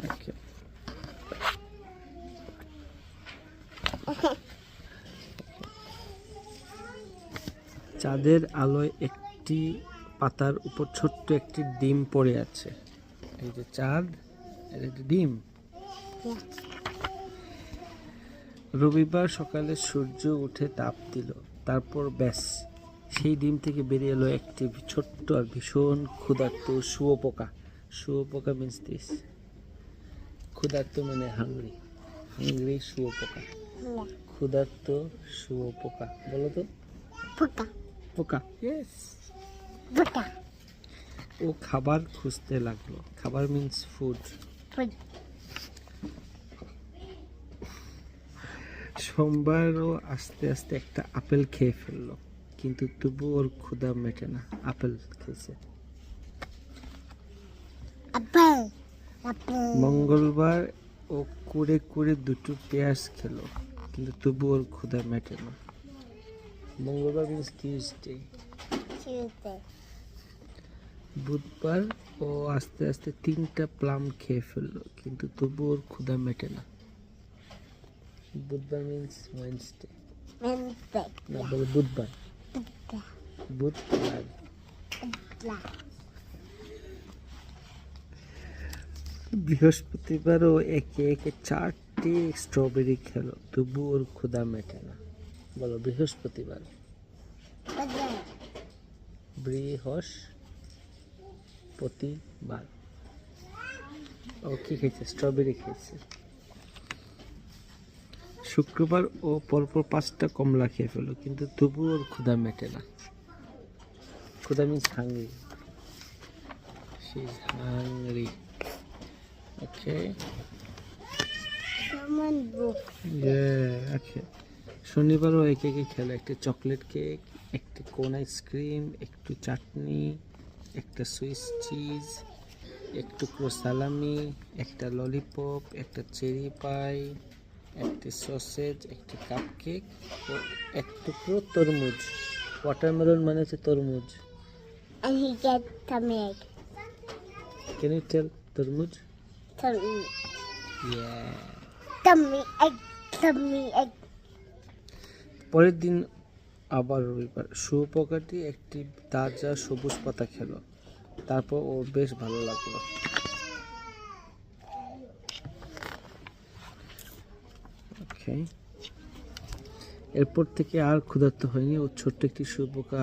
Okay. চাঁদের আলোয় একটি পাতার উপর ছোট্ট একটি ডিম পড়ে আছে। এই যে চাঁদ, এর একটি ডিম। রবিবার সকালে সূর্য উঠে তাপ দিল, তারপর ব্যাস, সেই ডিম থেকে বেরিয়ে এলো একটি ছোট্ট আর ভীষণ ক্ষুধার্ত শুঁয়োপোকা। শুঁয়োপোকা মিন্স দিস, ক্ষুধার্ত মানে হাংরি, হাংরি শুঁয়োপোকা, ক্ষুধার্ত শুঁয়োপোকা। বলো তো, পোকা পোকা। ইয়েস। পোকা ও খাবার খুঁজতে লাগলো। খাবার মিন্স ফুড। সোমবারও আস্তে আস্তে একটা আপেল খেয়ে ফেললো, কিন্তু তবু ওর ক্ষুধা মেটে না। আপেল খেয়েছে। আপেল আপেল মঙ্গলবার ও কুড়ে কুড়ে দুটো পেঁয়াজ খেলো, কিন্তু তবু ওর ক্ষুধা মেটে না। মঙ্গলবার মিন্স টিউসডে। চিউতে বুধবার ও আস্তে আস্তে 3টা প্লাম খেয়ে ফেললো, কিন্তু তবু ওর ক্ষুধা মেটে না। বুধবার মিন্স ওয়েডনেসডে। ওয়েনসডে না, বলো বুধবার। বুধবার। বৃহস্পতিবারও একে একে 4টি স্ট্রবেরি খেলো, তবু ওর ক্ষুধা মেটে না। বলো বৃহস্পতিবার। বৃহস্পতিবার। ও কি খেয়েছে? স্ট্রবেরি খেয়েছে। শুক্রবার ও পরপর 5টা কমলা খেয়ে ফেলো, কিন্তু তবু ওর ক্ষুধা মেটে না। ক্ষুধা means hungry. She is hungry. Okay. সামান বুক ওকে। শনিবারও একে একে খেলো, একটা চকলেট কেক, একটা কোন আইসক্রিম, একটু চাটনি, একটা সুইস চিজ, এক টুকরো সালামি, একটা ললিপপ, একটা চেরি পাই, একটা সসেজ, একটা কাপ কেক ও এক টুকরো তরমুজ। ওয়াটারমেলন মানে হচ্ছে তরমুজ। and he get tummy egg. Can you tell তরমুজ? Tummy Yeah. tummy egg. পরের দিন আবার রবিবার। শুঁয়োপোকাটি একটি তাজা সবুজ পাতা খেলো, তারপর ওর বেশ ভালো লাগলো। ওকে। এরপর থেকে আর ক্ষুধার্ত হয়নি। ও ছোট্ট একটি শুঁয়োপোকা